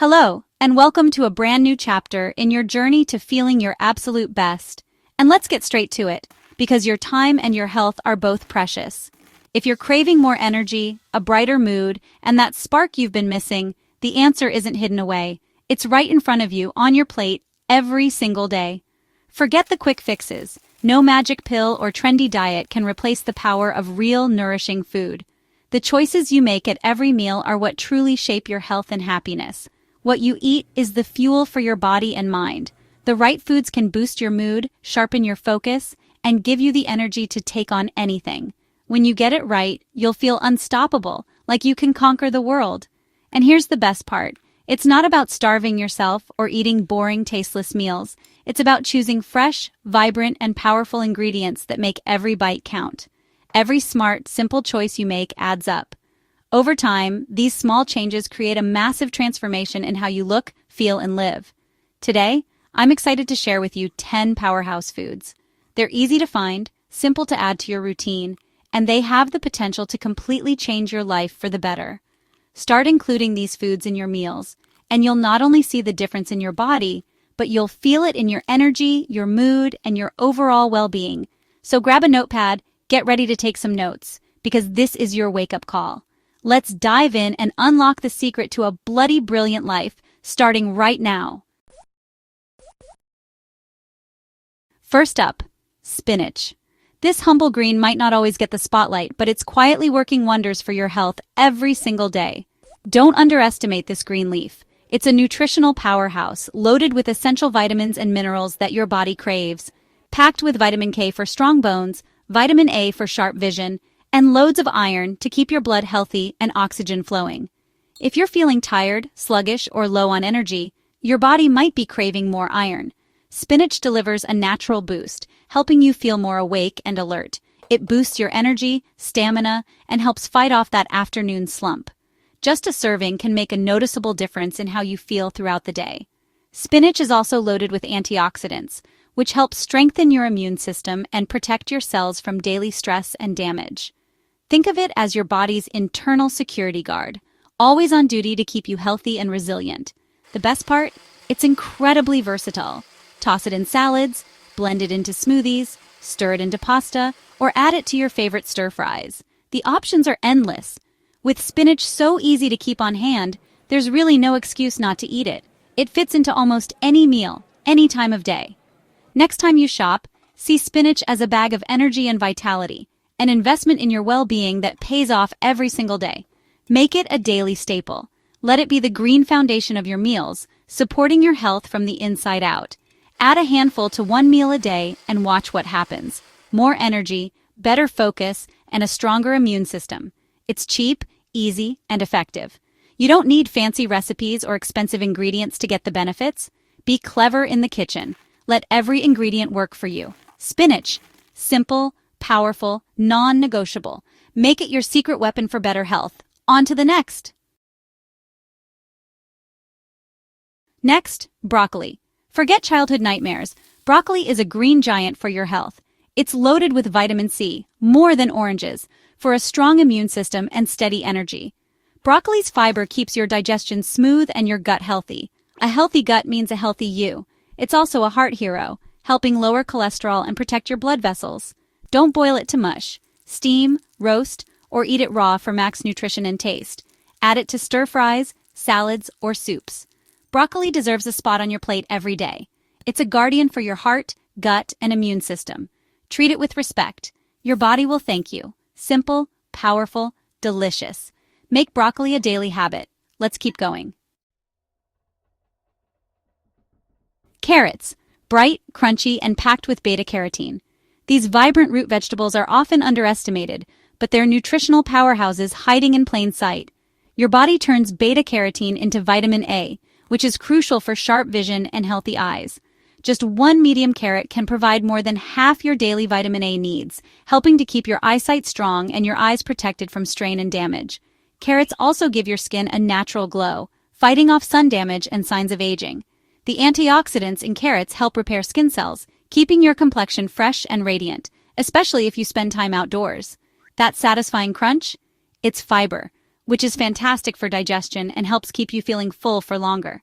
Hello, and welcome to a brand new chapter in your journey to feeling your absolute best. And let's get straight to it, because your time and your health are both precious. If you're craving more energy, a brighter mood, and that spark you've been missing, the answer isn't hidden away. It's right in front of you, on your plate, every single day. Forget the quick fixes. No magic pill or trendy diet can replace the power of real, nourishing food. The choices you make at every meal are what truly shape your health and happiness. What you eat is the fuel for your body and mind. The right foods can boost your mood, sharpen your focus, and give you the energy to take on anything. When you get it right, you'll feel unstoppable, like you can conquer the world. And here's the best part. It's not about starving yourself or eating boring, tasteless meals. It's about choosing fresh, vibrant, and powerful ingredients that make every bite count. Every smart, simple choice you make adds up. Over time, these small changes create a massive transformation in how you look, feel, and live. Today, I'm excited to share with you 10 powerhouse foods. They're easy to find, simple to add to your routine, and they have the potential to completely change your life for the better. Start including these foods in your meals, and you'll not only see the difference in your body, but you'll feel it in your energy, your mood, and your overall well-being. So grab a notepad, get ready to take some notes, because this is your wake-up call. Let's dive in and unlock the secret to a bloody brilliant life, starting right now. First up, spinach. This humble green might not always get the spotlight, but it's quietly working wonders for your health every single day. Don't underestimate this green leaf. It's a nutritional powerhouse, loaded with essential vitamins and minerals that your body craves. Packed with vitamin K for strong bones, vitamin A for sharp vision, and loads of iron to keep your blood healthy and oxygen flowing. If you're feeling tired, sluggish, or low on energy, your body might be craving more iron. Spinach delivers a natural boost, helping you feel more awake and alert. It boosts your energy, stamina, and helps fight off that afternoon slump. Just a serving can make a noticeable difference in how you feel throughout the day. Spinach is also loaded with antioxidants, which help strengthen your immune system and protect your cells from daily stress and damage. Think of it as your body's internal security guard, always on duty to keep you healthy and resilient. The best part? It's incredibly versatile. Toss it in salads, blend it into smoothies, stir it into pasta, or add it to your favorite stir-fries. The options are endless. With spinach so easy to keep on hand, there's really no excuse not to eat it. It fits into almost any meal, any time of day. Next time you shop, see spinach as a bag of energy and vitality, an investment in your well-being that pays off every single day. Make it a daily staple. Let it be the green foundation of your meals, supporting your health from the inside out. Add a handful to one meal a day and watch what happens. More energy, better focus, and a stronger immune system. It's cheap, easy, and effective. You don't need fancy recipes or expensive ingredients to get the benefits. Be clever in the kitchen. Let every ingredient work for you. Spinach. Simple, powerful, non-negotiable. Make it your secret weapon for better health. On to the next. Next, broccoli. Forget childhood nightmares. Broccoli is a green giant for your health. It's loaded with vitamin C, more than oranges, for a strong immune system and steady energy. Broccoli's fiber keeps your digestion smooth and your gut healthy. A healthy gut means a healthy you. It's also a heart hero, helping lower cholesterol and protect your blood vessels. Don't boil it to mush. Steam, roast, or eat it raw for max nutrition and taste. Add it to stir-fries, salads, or soups. Broccoli deserves a spot on your plate every day. It's a guardian for your heart, gut, and immune system. Treat it with respect. Your body will thank you. Simple, powerful, delicious. Make broccoli a daily habit. Let's keep going. Carrots. Bright, crunchy, and packed with beta-carotene. These vibrant root vegetables are often underestimated, but they're nutritional powerhouses hiding in plain sight. Your body turns beta-carotene into vitamin A, which is crucial for sharp vision and healthy eyes. Just one medium carrot can provide more than half your daily vitamin A needs, helping to keep your eyesight strong and your eyes protected from strain and damage. Carrots also give your skin a natural glow, fighting off sun damage and signs of aging. The antioxidants in carrots help repair skin cells, keeping your complexion fresh and radiant, especially if you spend time outdoors. That satisfying crunch? It's fiber. which is fantastic for digestion and helps keep you feeling full for longer.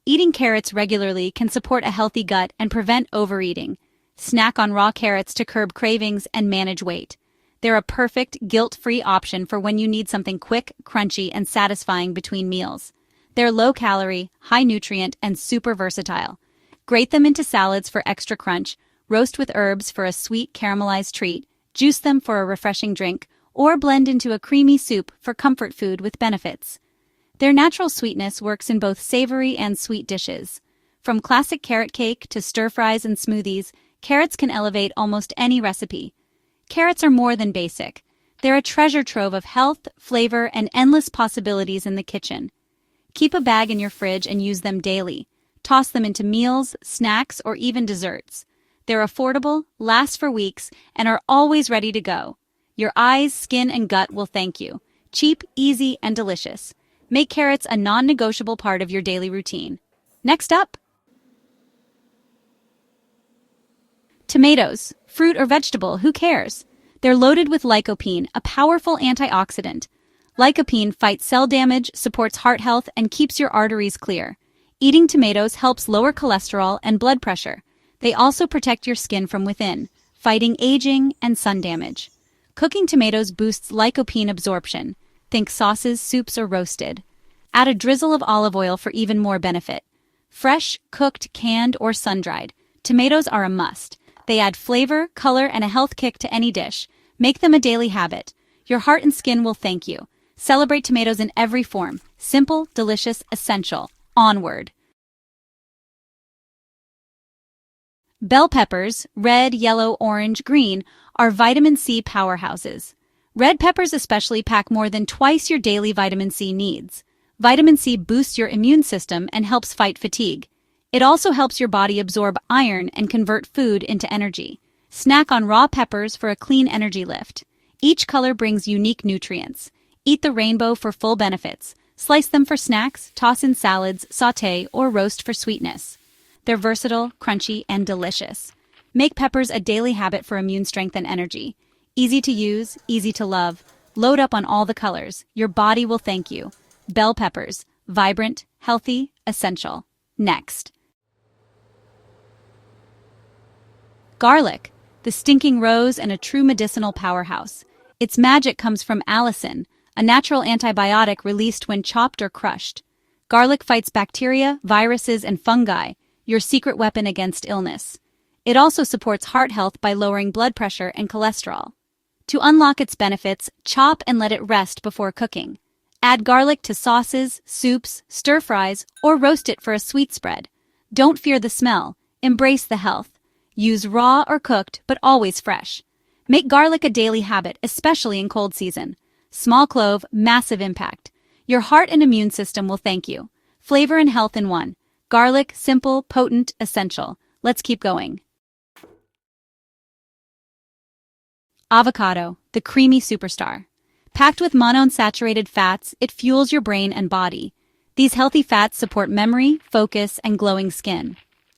Eating carrots regularly can support a healthy gut and prevent overeating. Snack on raw carrots to curb cravings and manage weight. They're a perfect, guilt-free option for when you need something quick, crunchy, and satisfying between meals. They're low-calorie, high-nutrient, and super versatile. Grate them into salads for extra crunch, roast with herbs for a sweet caramelized treat, juice them for a refreshing drink, or blend into a creamy soup for comfort food with benefits. Their natural sweetness works in both savory and sweet dishes. From classic carrot cake to stir-fries and smoothies, carrots can elevate almost any recipe. Carrots are more than basic. They're a treasure trove of health, flavor, and endless possibilities in the kitchen. Keep a bag in your fridge and use them daily. Toss them into meals, snacks, or even desserts. They're affordable, last for weeks, and are always ready to go. Your eyes, skin, and gut will thank you. Cheap, easy, and delicious. Make carrots a non-negotiable part of your daily routine. Next up, tomatoes. Fruit or vegetable, who cares? They're loaded with lycopene, a powerful antioxidant. Lycopene fights cell damage, supports heart health, and keeps your arteries clear. Eating tomatoes helps lower cholesterol and blood pressure. They also protect your skin from within, fighting aging and sun damage. Cooking tomatoes boosts lycopene absorption. Think sauces, soups, or roasted. Add a drizzle of olive oil for even more benefit. Fresh, cooked, canned, or sun-dried. Tomatoes are a must. They add flavor, color, and a health kick to any dish. Make them a daily habit. Your heart and skin will thank you. Celebrate tomatoes in every form. Simple, delicious, essential. Onward. Bell peppers, red, yellow, orange, green, are vitamin C powerhouses. Red peppers especially pack more than twice your daily vitamin C needs. Vitamin C boosts your immune system and helps fight fatigue. It also helps your body absorb iron and convert food into energy. Snack on raw peppers for a clean energy lift. Each color brings unique nutrients. Eat the rainbow for full benefits. Slice them for snacks, toss in salads, sauté, or roast for sweetness. They're versatile, crunchy, and delicious. Make peppers a daily habit for immune strength and energy. Easy to use, easy to love. Load up on all the colors. Your body will thank you. Bell peppers. Vibrant, healthy, essential. Next. Garlic. The stinking rose and a true medicinal powerhouse. Its magic comes from allicin, a natural antibiotic released when chopped or crushed. Garlic fights bacteria, viruses, and fungi, your secret weapon against illness. It also supports heart health by lowering blood pressure and cholesterol. To unlock its benefits, chop and let it rest before cooking. Add garlic to sauces, soups, stir-fries, or roast it for a sweet spread. Don't fear the smell. Embrace the health. Use raw or cooked, but always fresh. Make garlic a daily habit, especially in cold season. Small clove, massive impact. Your heart and immune system will thank you. Flavor and health in one. Garlic, simple, potent, essential. Let's keep going. Avocado, the creamy superstar. Packed with monounsaturated fats, it fuels your brain and body. These healthy fats support memory, focus, and glowing skin.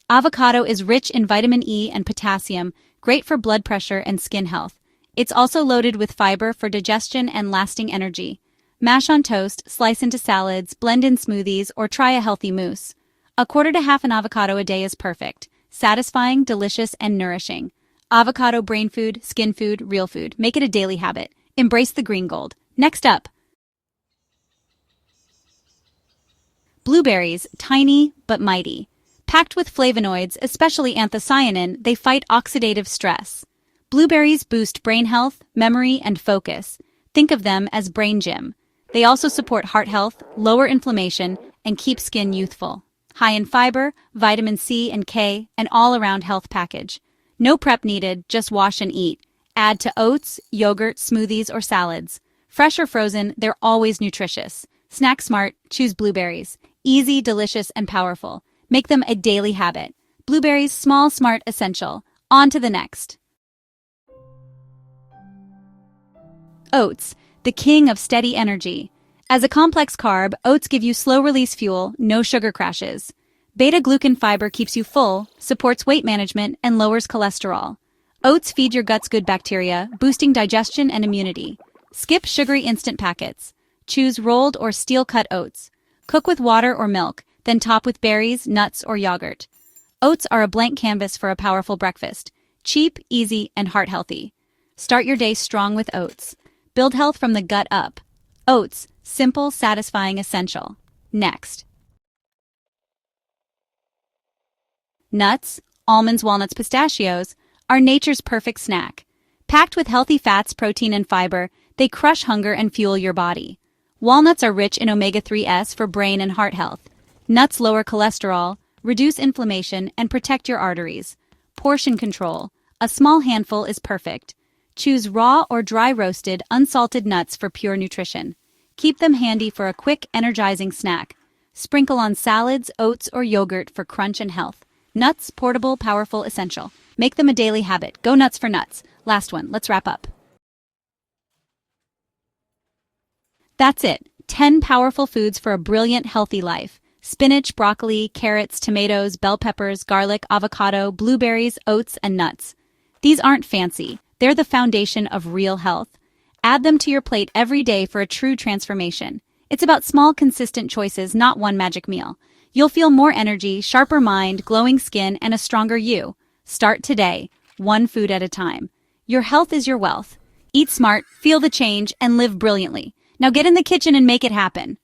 Avocado is rich in vitamin E and potassium, great for blood pressure and skin health. It's also loaded with fiber for digestion and lasting energy. Mash on toast, slice into salads, blend in smoothies, or try a healthy mousse. A quarter to half an avocado a day is perfect. Satisfying, delicious, and nourishing. Avocado brain food, skin food, real food. Make it a daily habit. Embrace the green gold. Next up. Blueberries, tiny but mighty. Packed with flavonoids, especially anthocyanin, they fight oxidative stress. Blueberries boost brain health, memory, and focus. Think of them as brain gym. They also support heart health, lower inflammation, and keep skin youthful. High in fiber, vitamin C and K, an all-around health package. No prep needed, just wash and eat. Add to oats, yogurt, smoothies, or salads. Fresh or frozen, they're always nutritious. Snack smart, choose blueberries. Easy, delicious, and powerful. Make them a daily habit. Blueberries, small, smart, essential. On to the next. Oats, the king of steady energy. As a complex carb, oats give you slow-release fuel, no sugar crashes. Beta-glucan fiber keeps you full, supports weight management, and lowers cholesterol. Oats feed your gut's good bacteria, boosting digestion and immunity. Skip sugary instant packets. Choose rolled or steel-cut oats. Cook with water or milk, then top with berries, nuts, or yogurt. Oats are a blank canvas for a powerful breakfast. Cheap, easy, and heart-healthy. Start your day strong with oats. Build health from the gut up. Oats, simple, satisfying, essential. Next. Nuts, almonds, walnuts, pistachios, are nature's perfect snack. Packed with healthy fats, protein, and fiber, they crush hunger and fuel your body. Walnuts are rich in omega-3s for brain and heart health. Nuts lower cholesterol, reduce inflammation, and protect your arteries. Portion control. A small handful is perfect. Choose raw or dry roasted, unsalted nuts for pure nutrition. Keep them handy for a quick, energizing snack. Sprinkle on salads, oats, or yogurt for crunch and health. Nuts, portable, powerful, essential. Make them a daily habit. Go nuts for nuts. Last one, let's wrap up. That's it. 10 powerful foods for a brilliant, healthy life. Spinach, broccoli, carrots, tomatoes, bell peppers, garlic, avocado, blueberries, oats, and nuts. These aren't fancy. They're the foundation of real health. Add them to your plate every day for a true transformation. It's about small, consistent choices, not one magic meal. You'll feel more energy, sharper mind, glowing skin, and a stronger you. Start today, one food at a time. Your health is your wealth. Eat smart, feel the change, and live brilliantly. Now get in the kitchen and make it happen.